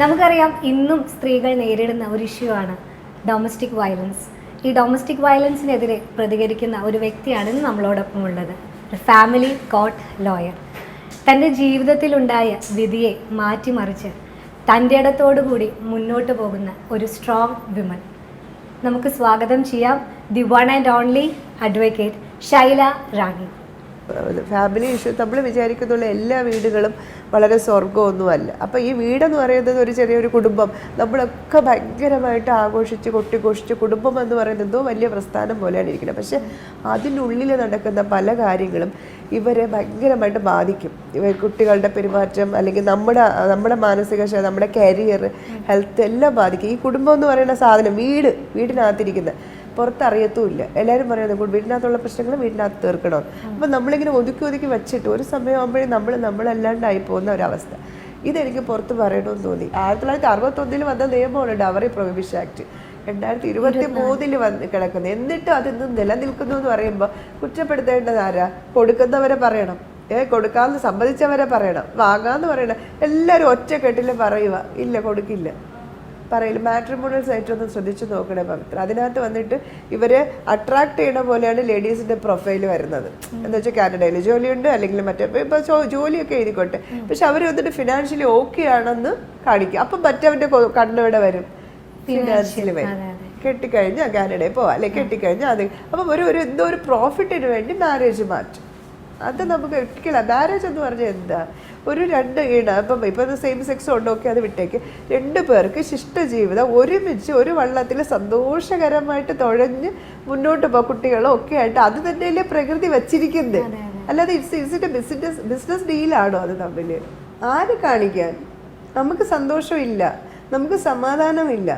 നമുക്കറിയാം ഇന്നും സ്ത്രീകൾ നേരിടുന്ന ഒരു ഇഷ്യൂ ആണ് ഡൊമസ്റ്റിക് വയലൻസ്. ഈ ഡൊമസ്റ്റിക് വയലൻസിനെതിരെ പ്രതികരിക്കുന്ന ഒരു വ്യക്തിയാണ് ഇന്ന് നമ്മളോടൊപ്പം ഉള്ളത്. Family court lawyer. തൻ്റെ ജീവിതത്തിലുണ്ടായ വിധിയെ മാറ്റിമറിച്ച് തൻ്റെ ഇടത്തോടുകൂടി മുന്നോട്ട് പോകുന്ന ഒരു സ്ട്രോങ് വിമൻ. നമുക്ക് സ്വാഗതം ചെയ്യാം the one and only advocate Shaila Rani. Family issue നമ്മൾ വിചാരിക്കുന്നുള്ള എല്ലാ വീടുകളും വളരെ സ്വർഗമൊന്നുമല്ല. അപ്പോൾ ഈ വീടെന്ന് പറയുന്നത് ഒരു ചെറിയൊരു കുടുംബം, നമ്മളൊക്കെ ഭയങ്കരമായിട്ട് ആഘോഷിച്ച് കൊട്ടിഘോഷിച്ച് കുടുംബം എന്ന് പറയുന്നത് എന്തോ വലിയ പ്രസ്ഥാനം പോലെയാണ് ഇരിക്കുന്നത്. പക്ഷെ അതിനുള്ളിൽ നടക്കുന്ന പല കാര്യങ്ങളും ഇവരെ ഭയങ്കരമായിട്ട് ബാധിക്കും. കുട്ടികളുടെ പെരുമാറ്റം, അല്ലെങ്കിൽ നമ്മുടെ മാനസിക നമ്മുടെ കരിയർ, ഹെൽത്ത് എല്ലാം ബാധിക്കും. ഈ കുടുംബം എന്ന് പറയുന്ന സാധനം വീടിനകത്തിരിക്കുന്ന പുറത്തറിയത്തുമില്ല. എല്ലാവരും പറയുന്നത് വീടിനകത്തുള്ള പ്രശ്നങ്ങൾ വീടിനകത്ത് തീർക്കണം. അപ്പം നമ്മളിങ്ങനെ ഒതുക്കി വെച്ചിട്ട് ഒരു സമയമാകുമ്പോഴേ നമ്മളല്ലാണ്ടായി പോകുന്ന ഒരവസ്ഥ. ഇതെനിക്ക് പുറത്ത് പറയണമെന്ന് തോന്നി. 1961 വന്ന നിയമമാണ് ഡവറി പ്രൊഹിബിഷൻ ആക്ട്. 2023 വന്ന് കിടക്കുന്നത്. എന്നിട്ടും അതിന്ന് നിലനിൽക്കുന്നു എന്ന് പറയുമ്പോൾ കുറ്റപ്പെടുത്തേണ്ടത് ആരാ? കൊടുക്കുന്നവരെ പറയണം, കൊടുക്കാമെന്ന് സമ്മതിച്ചവരെ പറയണം, വാങ്ങാന്ന് പറയണം. എല്ലാവരും ഒറ്റക്കെട്ടിൽ പറയുക ഇല്ല, കൊടുക്കില്ല പറയില്ല. മാട്രിമോണിയൽ സൈറ്റ് ഒന്ന് ശ്രദ്ധിച്ചു നോക്കണേ പവിത്ര. അതിനകത്ത് വന്നിട്ട് ഇവരെ അട്രാക്ട് ചെയ്യണ പോലെയാണ് ലേഡീസിന്റെ പ്രൊഫൈൽ വരുന്നത്. എന്താ വെച്ചാൽ കാനഡയിൽ ജോലിയുണ്ട്, അല്ലെങ്കിൽ മറ്റേ ഇപ്പൊ ജോലിയൊക്കെ എഴുതിക്കോട്ടെ, പക്ഷെ അവർ വന്നിട്ട് ഫിനാൻഷ്യലി ഓക്കെ ആണെന്ന് കാണിക്കും. അപ്പം മറ്റവന്റെ കണ്ണിവിടെ വരും, ഫിനാൻഷ്യലി വരും. കെട്ടിക്കഴിഞ്ഞാൽ കാനഡയിൽ പോവാം, അല്ലെങ്കിൽ കെട്ടിക്കഴിഞ്ഞാൽ അത്. അപ്പം ഒരു എന്തോ ഒരു പ്രോഫിറ്റിന് വേണ്ടി മാരേജ് മാറ്റും. അത് നമുക്ക് ഒരിക്കലും മാരേജ് എന്ന് പറഞ്ഞാൽ എന്താ? ഒരു രണ്ട് ഇപ്പം സെയിം സെക്സ് ഉണ്ടോക്കെ അത് വിട്ടേക്ക്. 2 പേർക്ക് ശിഷ്ടജീവിതം ഒരുമിച്ച് ഒരു വള്ളത്തിൽ സന്തോഷകരമായിട്ട് തുഴഞ്ഞ് മുന്നോട്ട് പോകും, കുട്ടികളോ ഒക്കെ ആയിട്ട്. അത് തന്നെയല്ലേ പ്രകൃതി വച്ചിരിക്കുന്നത്. അല്ലാതെ ഇറ്റ്സ് ബിസിനസ് ഡീലാണോ അത് തമ്മിൽ? ആര് കാണിക്കാൻ? നമുക്ക് സന്തോഷമില്ല, നമുക്ക് സമാധാനമില്ല,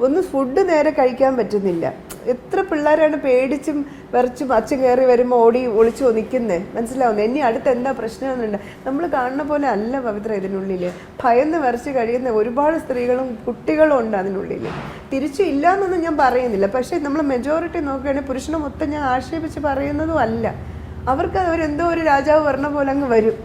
ഒന്നും ഫുഡ് നേരെ കഴിക്കാൻ പറ്റുന്നില്ല. എത്ര പിള്ളേരാണ് പേടിച്ചും വിറച്ചും അച്ഛൻ കയറി വരുമ്പോൾ ഓടി ഒളിച്ചു നിൽക്കുന്നേ, മനസ്സിലാവുന്നത്. ഇനി അടുത്ത് എന്താ പ്രശ്നമെന്നുണ്ട്. നമ്മൾ കാണുന്ന പോലെ അല്ല പവിത്ര ഇതിനുള്ളിൽ. ഭയന്ന് വിറച്ച് കഴിയുന്ന ഒരുപാട് സ്ത്രീകളും കുട്ടികളും ഉണ്ട് അതിനുള്ളിൽ. തിരിച്ചു ഇല്ല എന്നൊന്നും ഞാൻ പറയുന്നില്ല, പക്ഷേ നമ്മൾ മെജോറിറ്റി നോക്കുകയാണെങ്കിൽ പുരുഷനെ മൊത്തം ഞാൻ ആക്ഷേപിച്ച് പറയുന്നതും അല്ല. അവർക്ക് അവരെന്തോ ഒരു രാജാവ് പറഞ്ഞ പോലെ അങ്ങ് വരും.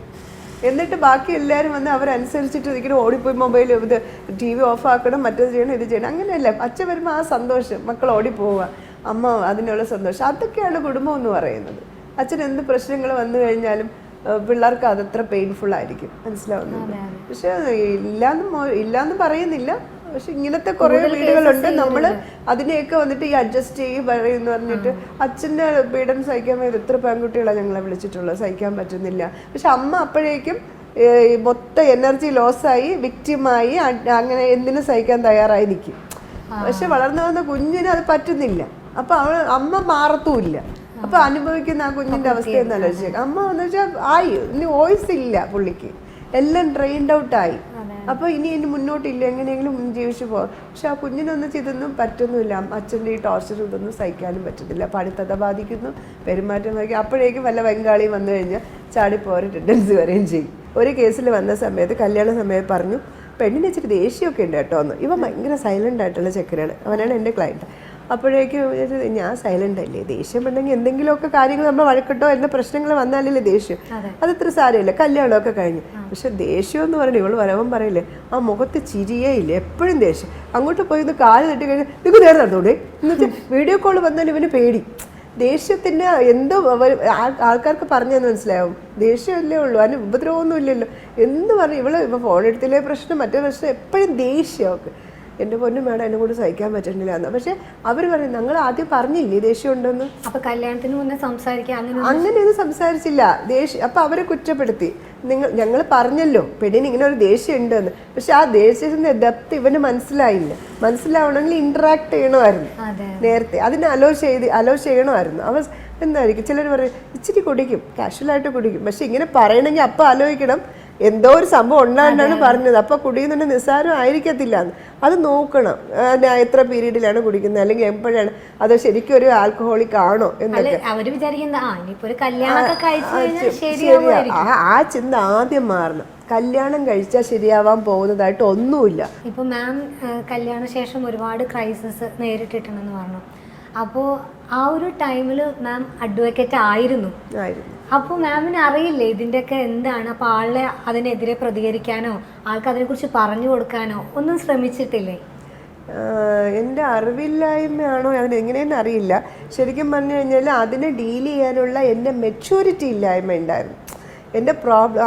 എന്നിട്ട് ബാക്കി എല്ലാവരും വന്ന് അവരനുസരിച്ചിട്ട് ഇരിക്കണം, ഓടിപ്പോയി മൊബൈൽ ഇത് TV ഓഫ് ആക്കണം, മറ്റേത് ചെയ്യണം, ഇത് ചെയ്യണം. അങ്ങനെയല്ല. അച്ഛൻ വരുമ്പോൾ ആ സന്തോഷം, മക്കൾ ഓടിപ്പോവുക, അമ്മ അതിനുള്ള സന്തോഷം, അതൊക്കെയാണ് കുടുംബം എന്ന് പറയുന്നത്. അച്ഛൻ എന്ത് പ്രശ്നങ്ങൾ വന്നു കഴിഞ്ഞാലും പിള്ളേർക്ക് അതത്ര പെയിൻഫുൾ ആയിരിക്കും, മനസ്സിലാവുന്നുണ്ട്. പക്ഷെ ഇല്ലാന്ന് പറയുന്നില്ല, പക്ഷെ ഇങ്ങനത്തെ കുറേ വീടുകളുണ്ട്. നമ്മൾ അതിനെയൊക്കെ വന്നിട്ട് ഈ അഡ്ജസ്റ്റ് പറയുമെന്ന് പറഞ്ഞിട്ട് അച്ഛൻ്റെ പീഡനം സഹിക്കാൻ വേണ്ടി എത്ര പെൺകുട്ടികളാണ് ഞങ്ങളെ വിളിച്ചിട്ടുള്ളത്, സഹിക്കാൻ പറ്റുന്നില്ല. പക്ഷെ അമ്മ അപ്പോഴേക്കും മൊത്തം എനർജി ലോസായി, വിക്റ്റിമായി, അങ്ങനെ എന്തിനും സഹിക്കാൻ തയ്യാറായി നിൽക്കും. പക്ഷെ വളർന്നു വന്ന കുഞ്ഞിന് അത് പറ്റുന്നില്ല. അപ്പൊ അമ്മ മാറത്തുമില്ല. അപ്പൊ അനുഭവിക്കുന്ന ആ കുഞ്ഞിന്റെ അവസ്ഥയെന്ന് ആലോചിച്ചേക്കാം. അമ്മ എന്ന് വെച്ചാൽ ഇനി വോയിസ് ഇല്ല പുള്ളിക്ക്, എല്ലാം ട്രെയിൻഡ് ഔട്ടായി. അപ്പോൾ ഇനി മുന്നോട്ടില്ല, എങ്ങനെയെങ്കിലും ജീവിച്ചു പോകാം. പക്ഷെ ആ കുഞ്ഞിനൊന്നും ഇതൊന്നും പറ്റുന്നില്ല. അച്ഛൻ്റെ ഈ ടോർച്ചർ ഇതൊന്നും സഹിക്കാനും പറ്റുന്നില്ല. പഠിത്തത ബാധിക്കുന്നു, പെരുമാറ്റം ബാധിക്കും. അപ്പോഴേക്കും വല്ല ബംഗാളിയും വന്നു കഴിഞ്ഞാൽ ചാടിപ്പോകാൻ ടെൻഡൻസി വരെയും ചെയ്യും. ഒരു കേസിൽ വന്ന സമയത്ത് കല്യാണ സമയത്ത് പറഞ്ഞു, പെണ്ണിന് ഇച്ചിരി ദേഷ്യമൊക്കെ ഉണ്ട് കേട്ടോ എന്ന്. ഇവൻ ഭയങ്കര സൈലൻ്റ് ആയിട്ടുള്ള ചെക്കനാണ്, അവനാണ് എൻ്റെ ക്ലയൻറ്റ്. അപ്പോഴേക്കും ഞാൻ സൈലൻ്റ് അല്ലേ, ദേഷ്യം ഉണ്ടെങ്കിൽ എന്തെങ്കിലുമൊക്കെ കാര്യങ്ങൾ നമ്മൾ വഴക്കിട്ടോ എന്ന പ്രശ്നങ്ങൾ വന്നാലല്ലേ ദേഷ്യം. അതത്ര സാരമില്ല, കല്യാണമൊക്കെ കഴിഞ്ഞു. പക്ഷെ ദേഷ്യം എന്ന് പറഞ്ഞാൽ ഇവള് വരവൻ പറയില്ലേ, ആ മുഖത്ത് ചിരിയേ ഇല്ല, എപ്പോഴും ദേഷ്യം. അങ്ങോട്ട് പോയി ഒന്ന് കാല് തട്ടി കഴിഞ്ഞാൽ നിങ്ങൾക്ക് നേരെ നടന്നൂടെ എന്നുവെച്ചാൽ വീഡിയോ കോൾ വന്നാൽ ഇവന് പേടി. ദേഷ്യത്തിൻ്റെ എന്തോ ആൾക്കാർക്ക് പറഞ്ഞതെന്ന് മനസ്സിലാവും. ദേഷ്യമല്ലേ ഉള്ളൂ, അതിന് ഉപദ്രവമൊന്നും ഇല്ലല്ലോ എന്ന് പറഞ്ഞു. ഇവള് ഇപ്പം ഫോൺ എടുത്തില്ലേ പ്രശ്നം, മറ്റേ പ്രശ്നം, എപ്പോഴും ദേഷ്യമൊക്കെ. എൻ്റെ പൊന്നും വേണം, എന്നെ കൂടെ സഹിക്കാൻ പറ്റുന്നില്ല എന്ന്. പക്ഷെ അവർ പറയും ഞങ്ങൾ ആദ്യം പറഞ്ഞില്ലേ ദേഷ്യം ഉണ്ടെന്ന്. അപ്പൊ കല്യാണത്തിന് മുന്നേ സംസാരിക്കാൻ അങ്ങനെയൊന്നും സംസാരിച്ചില്ല. ദേഷ്യം അപ്പൊ അവരെ കുറ്റപ്പെടുത്തി. ഞങ്ങൾ പറഞ്ഞല്ലോ പെണ്ണിന് ഇങ്ങനെ ഒരു ദേഷ്യം ഉണ്ടെന്ന്. പക്ഷെ ആ ദേഷ്യത്തിന്റെ ഡെപ്ത് ഇവന് മനസ്സിലാവണമെങ്കിൽ ഇന്ററാക്ട് ചെയ്യണമായിരുന്നു നേരത്തെ. അതിന് അലോ ചെയ്യണമായിരുന്നു. അവ എന്തായിരിക്കും ചിലർ പറയും ഇച്ചിരി കുടിക്കും, കാഷ്വലായിട്ട് കുടിക്കും. പക്ഷെ ഇങ്ങനെ പറയണമെങ്കിൽ അപ്പം ആലോചിക്കണം എന്തോ ഒരു സംഭവം ഉണ്ടായിട്ടാണ് പറഞ്ഞത്. അപ്പൊ കുടിക്കുന്നുണ്ട് നിസ്സാരം ആയിരിക്കത്തില്ല. അത് നോക്കണം, എത്ര പീരീഡിലാണ് കുടിക്കുന്നത്, അല്ലെങ്കിൽ എപ്പോഴാണ്, അത് ശരിക്കും ഒരു ആൽക്കഹോളിക് ആണോ എന്നൊക്കെ. ആ ചിന്ത ആദ്യം മാറണം. കല്യാണം കഴിച്ചാൽ ശരിയാവാൻ പോകുന്നതായിട്ട് ഒന്നുമില്ല. ഇപ്പൊ മാം കല്യാണ ശേഷം ഒരുപാട് ക്രൈസിസ് നേരിട്ടിട്ടുണ്ടെന്ന് പറഞ്ഞു. അപ്പോൾ ആ ഒരു ടൈമിൽ മാം അഡ്വക്കേറ്റ് ആയിരുന്നു. അപ്പോൾ മാമിന് അറിയില്ലേ ഇതിൻ്റെയൊക്കെ എന്താണ്? അപ്പോൾ ആളെ അതിനെതിരെ പ്രതികരിക്കാനോ ആൾക്ക് അതിനെക്കുറിച്ച് പറഞ്ഞു കൊടുക്കാനോ ഒന്നും ശ്രമിച്ചിട്ടില്ലേ? എൻ്റെ അറിവില്ലായ്മയാണോ അതിനെങ്ങനെയെന്ന് അറിയില്ല. ശരിക്കും പറഞ്ഞു കഴിഞ്ഞാൽ അതിനെ ഡീൽ ചെയ്യാനുള്ള എൻ്റെ മെച്യൂരിറ്റി ഇല്ലായ്മ ഉണ്ടായിരുന്നു. എൻ്റെ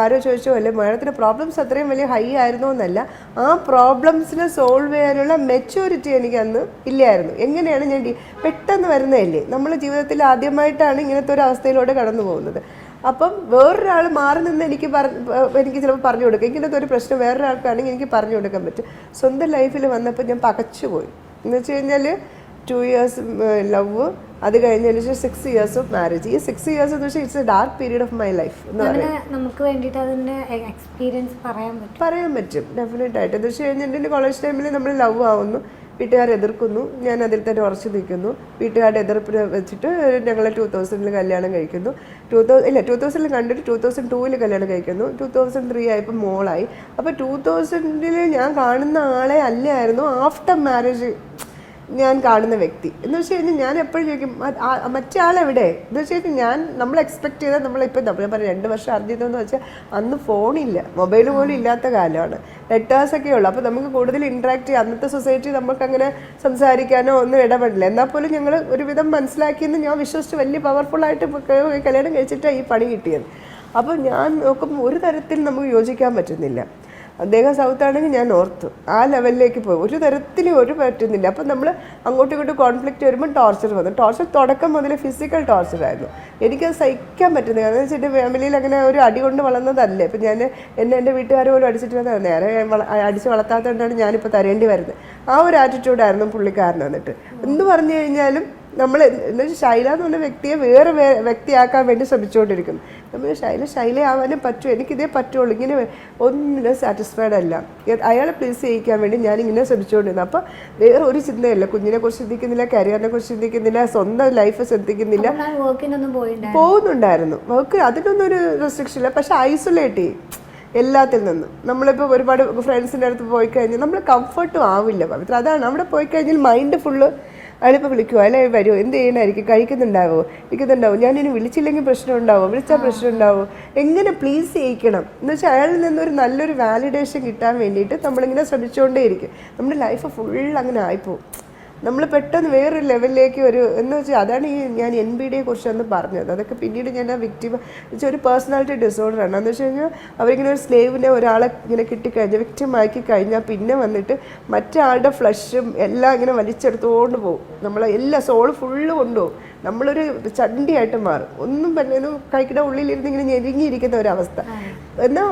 ആരോ ചോദിച്ചോ അല്ലേ മാഡത്തിൻ്റെ പ്രോബ്ലംസ് അത്രയും വലിയ ഹൈ ആയിരുന്നോ എന്നല്ല, ആ പ്രോബ്ലംസിനെ സോൾവ് ചെയ്യാനുള്ള മെച്യൂരിറ്റി എനിക്ക് അന്ന് ഇല്ലായിരുന്നു. എങ്ങനെയാണ് ഞാൻ പെട്ടെന്ന് വരുന്നതല്ലേ, നമ്മൾ ജീവിതത്തിൽ ആദ്യമായിട്ടാണ് ഇങ്ങനത്തെ ഒരു അവസ്ഥയിലൂടെ കടന്നു പോകുന്നത്. അപ്പം വേറൊരാൾ മാറി നിന്ന് എനിക്ക് ചിലപ്പോൾ പറഞ്ഞു കൊടുക്കും. ഇങ്ങനത്തെ ഒരു പ്രശ്നം വേറൊരാൾക്കാണെങ്കിൽ എനിക്ക് പറഞ്ഞു കൊടുക്കാൻ പറ്റും. സ്വന്തം ലൈഫിൽ വന്നപ്പോൾ ഞാൻ പകച്ചുപോയി. എന്ന് വെച്ച് കഴിഞ്ഞാൽ 2 years ലവ്, അത് കഴിഞ്ഞതിന് ശേഷം 6 years ഓഫ് മാരേജ്. ഈ 6 years എന്ന് വെച്ചാൽ it's A dark period of my life എന്ന് പറയുന്നത്. നമുക്ക് വേണ്ടിയിട്ട് അതിൻ്റെ എക്സ്പീരിയൻസ് പറയാൻ പറ്റും ഡെഫിനറ്റ് ആയിട്ട്. എന്ന് വെച്ച് കഴിഞ്ഞാൽ എൻ്റെ കോളേജ് ടൈമിൽ നമ്മൾ ലവ് ആവുന്നു, വീട്ടുകാർ എതിർക്കുന്നു, ഞാൻ അതിൽ തന്നെ ഉറച്ചു നിൽക്കുന്നു. വീട്ടുകാരുടെ എതിർപ്പിന് വെച്ചിട്ട് ഞങ്ങൾ 2000 കല്യാണം കഴിക്കുന്നു. 2000 കണ്ടിട്ട് 2002 കല്യാണം കഴിക്കുന്നു. 2003 ആയപ്പോൾ മോളായി. അപ്പോൾ 2000 ഞാൻ കാണുന്ന ആളെ അല്ലായിരുന്നു ആഫ്റ്റർ മാരേജ് ഞാൻ കാണുന്ന വ്യക്തി. എന്ന് വെച്ച് കഴിഞ്ഞാൽ ഞാൻ എപ്പോഴും ചോദിക്കും മറ്റേ ആളെവിടെ എന്ന് വെച്ച് കഴിഞ്ഞാൽ നമ്മൾ എക്സ്പെക്ട് ചെയ്താൽ നമ്മളിപ്പോൾ നമ്മൾ പറയാം 2 വർഷം അറിഞ്ഞതെന്ന് വെച്ചാൽ അന്ന് ഫോണില്ല, മൊബൈൽ പോലും ഇല്ലാത്ത കാലമാണ്, ലെറ്റേഴ്സൊക്കെ ഉള്ളു. അപ്പോൾ നമുക്ക് കൂടുതൽ ഇൻട്രാക്ട് ചെയ്യാം. അന്നത്തെ സൊസൈറ്റി നമുക്ക് അങ്ങനെ സംസാരിക്കാനോ ഒന്നും ഇടപെടില്ല. എന്നാൽ പോലും ഞങ്ങൾ ഒരുവിധം മനസ്സിലാക്കിയെന്ന് ഞാൻ വിശ്വസിച്ച് വലിയ പവർഫുള്ളായിട്ട് കല്യാണം കഴിച്ചിട്ടാണ് ഈ പണി കിട്ടിയത്. അപ്പോൾ ഞാൻ നോക്കുമ്പോൾ ഒരു തരത്തിൽ നമുക്ക് യോജിക്കാൻ പറ്റുന്നില്ല. അദ്ദേഹം സൗത്ത് ആണെങ്കിൽ ഞാൻ നോർത്ത്, ആ ലെവലിലേക്ക് പോയി. ഒരു തരത്തിലും പറ്റുന്നില്ല. അപ്പം നമ്മൾ അങ്ങോട്ടും ഇങ്ങോട്ടും കോൺഫ്ലിക്റ്റ് വരുമ്പോൾ ടോർച്ചർ വന്നു. ടോർച്ചർ തുടക്കം മുതൽ ഫിസിക്കൽ ടോർച്ചറായിരുന്നു. എനിക്കത് സഹിക്കാൻ പറ്റുന്നില്ല. കാരണം വെച്ചിട്ട് ഫാമിലിയിൽ അങ്ങനെ ഒരു അടി കൊണ്ട് വളർന്നതല്ലേ. ഇപ്പം ഞാൻ എൻ്റെ വീട്ടുകാർ പോലും അടിച്ചിട്ട് നേരെ അടിച്ച് വളർത്താത്തതുകൊണ്ടാണ് ഞാനിപ്പോൾ തരേണ്ടി വരുന്നത്. ആ ഒരു ആറ്റിറ്റ്യൂഡായിരുന്നു പുള്ളിക്കാരൻ. എന്നിട്ട് എന്ത് പറഞ്ഞു കഴിഞ്ഞാലും നമ്മൾ എന്ന് വെച്ചാൽ ശൈല എന്ന് പറഞ്ഞ വ്യക്തിയെ വേറെ വ്യക്തിയാക്കാൻ വേണ്ടി ശ്രമിച്ചുകൊണ്ടിരിക്കുന്നു. നമ്മൾ ശൈലയാവാനും പറ്റും, എനിക്കിതേ പറ്റുള്ളൂ. ഇങ്ങനെ ഒന്നിനും സാറ്റിസ്ഫൈഡ് അല്ല. അയാളെ പ്ലീസ് ചെയ്യിക്കാൻ വേണ്ടി ഞാനിങ്ങനെ ശ്രമിച്ചുകൊണ്ടിരുന്നു. അപ്പോൾ വേറെ ഒരു ചിന്തയില്ല. കുഞ്ഞിനെ കുറിച്ച് ചിന്തിക്കുന്നില്ല, കരിയറിനെ കുറിച്ച് ചിന്തിക്കുന്നില്ല, സ്വന്തം ലൈഫ് ശ്രദ്ധിക്കുന്നില്ല. പോകുന്നുണ്ടായിരുന്നു വർക്ക്, അതിനൊന്നും ഒരു റെസ്ട്രിക്ഷൻ ഇല്ല. പക്ഷെ ഐസൊലേറ്റ് ചെയ്യും എല്ലാത്തിൽ നിന്നും. നമ്മളിപ്പോൾ ഒരുപാട് ഫ്രണ്ട്സിൻ്റെ അടുത്ത് പോയി കഴിഞ്ഞാൽ നമ്മൾ കംഫർട്ടും ആവില്ല പവിത്ര. അതാണ് അവിടെ പോയി കഴിഞ്ഞാൽ മൈൻഡ് ഫുള്ള് അയാളിപ്പോൾ വിളിക്കുമോ, അല്ലെ വരുമോ, എന്ത് ചെയ്യണമായിരിക്കും, കഴിക്കുന്നുണ്ടാവോ, ഞാനിനി വിളിച്ചില്ലെങ്കിൽ പ്രശ്നം ഉണ്ടാവോ, വിളിച്ചാൽ പ്രശ്നം ഉണ്ടാവോ, എങ്ങനെ പ്ലീസ് ചെയ്യിക്കണം എന്ന് വെച്ചാൽ അയാളിൽ നിന്നൊരു നല്ലൊരു വാലിഡേഷൻ കിട്ടാൻ വേണ്ടിയിട്ട് നമ്മളിങ്ങനെ ശ്രമിച്ചുകൊണ്ടേയിരിക്കും. നമ്മുടെ ലൈഫ് ഫുൾ അങ്ങനെ ആയിപ്പോവും. നമ്മൾ പെട്ടെന്ന് വേറൊരു ലെവലിലേക്ക് എന്ന് വെച്ചാൽ അതാണ് ഞാൻ NBD കുറിച്ചൊന്ന് പറഞ്ഞത്. അതൊക്കെ പിന്നീട് ഞാൻ ആ വിക്ടിം വെച്ചാൽ ഒരു പേഴ്സണാലിറ്റി ഡിസോർഡറാണ്. എന്ന് വെച്ച് കഴിഞ്ഞാൽ അവരിങ്ങനെ ഒരു സ്ലേവിനെ ഒരാളെ ഇങ്ങനെ കിട്ടിക്കഴിഞ്ഞാൽ വിക്ടിമാക്കി കഴിഞ്ഞാൽ പിന്നെ വന്നിട്ട് മറ്റാളുടെ ഫ്ലഷും എല്ലാം ഇങ്ങനെ വലിച്ചെടുത്തുകൊണ്ട് പോകും. നമ്മളെ എല്ലാ സോള് ഫുള്ള് കൊണ്ടുപോകും. നമ്മളൊരു ചണ്ടിയായിട്ട് മാറും. ഒന്നും കഴിക്കുന്ന ഉള്ളിലിരുന്ന് ഇങ്ങനെ ഞെരുങ്ങിയിരിക്കുന്ന ഒരവസ്ഥ. എന്നാൽ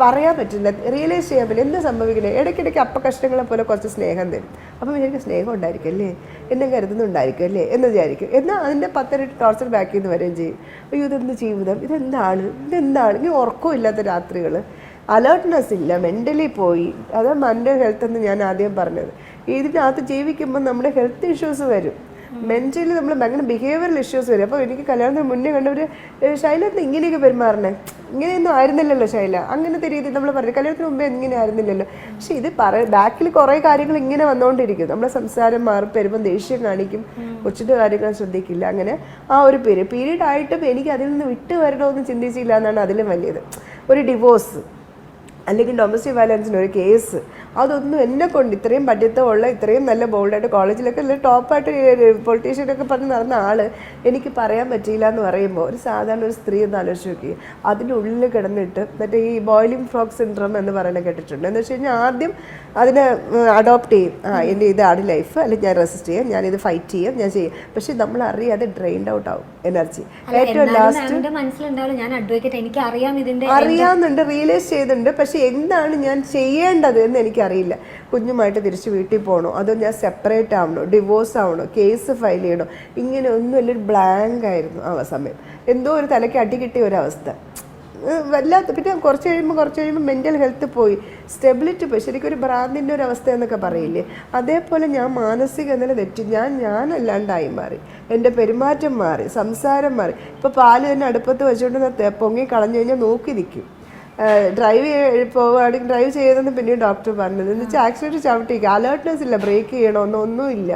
പറയാൻ പറ്റില്ല, റിയലൈസ് ചെയ്യാൻ പറ്റില്ല എന്താ സംഭവിക്കുന്നത്. ഇടയ്ക്കിടയ്ക്ക് അപ്പകഷ്ണങ്ങളെ പോലെ കുറച്ച് സ്നേഹം തരും. അപ്പം എനിക്ക് സ്നേഹം ഉണ്ടായിരിക്കും അല്ലേ, എന്നെ കരുതുന്നുണ്ടായിരിക്കും അല്ലേ എന്ന് വിചാരിക്കും. എന്നാൽ അതിൻ്റെ 10 ഇരട്ടി ടോർച്ചർ ബാക്കിൽ നിന്ന് വരികയും ചെയ്യും. അയ്യോ ഇതെന്ത് ജീവിതം, ഇതെന്താണ് ഇങ്ങനെ ഉറക്കമില്ലാത്ത രാത്രികൾ, അലേർട്ട്നെസ് ഇല്ല, മെൻ്റലി പോയി. അത് മെൻ്റൽ ഹെൽത്ത് എന്ന് ഞാൻ ആദ്യം പറഞ്ഞത്. ഇതിനകത്ത് ജീവിക്കുമ്പോൾ നമ്മുടെ ഹെൽത്ത് ഇഷ്യൂസ് വരും. മെൻ്റലി നമ്മൾ ഭയങ്കര ബിഹേവിയറൽ ഇഷ്യൂസ് വരും. അപ്പോൾ എനിക്ക് കല്യാണത്തിന് മുന്നേ കണ്ടവർ ശൈലത്തിന് ഇങ്ങനെയൊക്കെ പെരുമാറണേ, ഇങ്ങനെയൊന്നും ആയിരുന്നില്ലല്ലോ ശൈല, അങ്ങനത്തെ രീതിയിൽ നമ്മൾ പറഞ്ഞു. കല്യാണത്തിന് മുമ്പേ ഇങ്ങനെ ആയിരുന്നില്ലല്ലോ. പക്ഷെ ഇത് ബാക്കിൽ കുറേ കാര്യങ്ങൾ ഇങ്ങനെ വന്നുകൊണ്ടിരിക്കും. നമ്മുടെ സംസാരം മാറും, പെരുമ്പം ദേഷ്യം കാണിക്കും, കൊച്ചിൻ്റെ കാര്യങ്ങൾ ശ്രദ്ധിക്കില്ല. അങ്ങനെ ആ ഒരു പീരീഡ് ആയിട്ടും എനിക്ക് അതിൽ നിന്ന് വിട്ടു വരണമെന്ന് ചിന്തിച്ചില്ല എന്നാണ് അതിലും വലിയത്. ഒരു ഡിവോഴ്സ് അല്ലെങ്കിൽ ഡൊമസ്റ്റിക് വയലൻസിന് ഒരു കേസ്, അതൊന്നും എന്നെ കൊണ്ട് ഇത്രയും പഠിത്തമുള്ള ഇത്രയും നല്ല ബോൾഡായിട്ട് കോളേജിലൊക്കെ നല്ല ടോപ്പായിട്ട് പൊളിറ്റീഷ്യനൊക്കെ പറഞ്ഞ് നടന്ന ആൾ എനിക്ക് പറയാൻ പറ്റിയില്ല എന്ന് പറയുമ്പോൾ ഒരു സാധാരണ ഒരു സ്ത്രീ ഒന്ന് ആലോചിച്ച് നോക്കി. അതിനുള്ളിൽ കിടന്നിട്ട് മറ്റേ ഈ ബോയിലിംഗ് ഫ്രോഗ് സിൻഡ്രോം എന്ന് പറയുന്നത് കേട്ടിട്ടുണ്ട്. എന്ന് വെച്ച് കഴിഞ്ഞാൽ ആദ്യം അതിനെ അഡോപ്റ്റ് ചെയ്യും. എൻ്റെ ഇതാണ് ലൈഫ്, അല്ലെങ്കിൽ ഞാൻ റെസിസ്റ്റ് ചെയ്യാം, ഞാനിത് ഫൈറ്റ് ചെയ്യാം, ഞാൻ ചെയ്യും. പക്ഷെ നമ്മൾ അറിയാതെ ഡ്രെയിൻഡ് ഔട്ട് ആവും എനർജി. ഏറ്റവും ലാസ്റ്റ് അറിയാവുന്നുണ്ട്, റിയലൈസ് ചെയ്യുന്നുണ്ട്. പക്ഷെ എന്താണ് ഞാൻ ചെയ്യേണ്ടത് എന്ന് എനിക്കറിയില്ല. കുഞ്ഞുമായിട്ട് തിരിച്ച് വീട്ടിൽ പോകണോ, അതോ ഞാൻ സെപ്പറേറ്റ് ആവണോ, ഡിവോഴ്സ് ആവണോ, കേസ് ഫയൽ ചെയ്യണോ, ഇങ്ങനെ ഒന്നുമില്ല. ഒരു ബ്ലാങ്ക് ആയിരുന്നു ആ സമയം. എന്തോ ഒരു തലയ്ക്ക് അടി കിട്ടിയ ഒരവസ്ഥ വല്ലാത്ത. പിന്നെ കുറച്ച് കഴിയുമ്പോൾ മെൻ്റൽ ഹെൽത്ത് പോയി, സ്റ്റെബിലിറ്റി പോയി. ശരിക്കും ഒരു ഭ്രാന്തിൻ്റെ ഒരു അവസ്ഥ എന്നൊക്കെ പറയില്ലേ, അതേപോലെ ഞാൻ മാനസിക നില തെറ്റി. ഞാനല്ലാണ്ടായി മാറി, എൻ്റെ പെരുമാറ്റം മാറി, സംസാരം മാറി. ഇപ്പോൾ പാല് തന്നെ അടുപ്പത്ത് വെച്ചുകൊണ്ട് പൊങ്ങി കളഞ്ഞു കഴിഞ്ഞാൽ നോക്കി നിൽക്കും. ഡ്രൈവ് പോവുകയാണെങ്കിൽ ഡ്രൈവ് ചെയ്തതെന്ന് പിന്നീട് ഡോക്ടർ പറഞ്ഞത് എന്ന് വെച്ചാൽ ആക്സിഡൻറ്റ് ചവിട്ടിക്കുക, അലേർട്ട്നെസ് ഇല്ല, ബ്രേക്ക് ചെയ്യണമെന്നോ ഒന്നുമില്ല.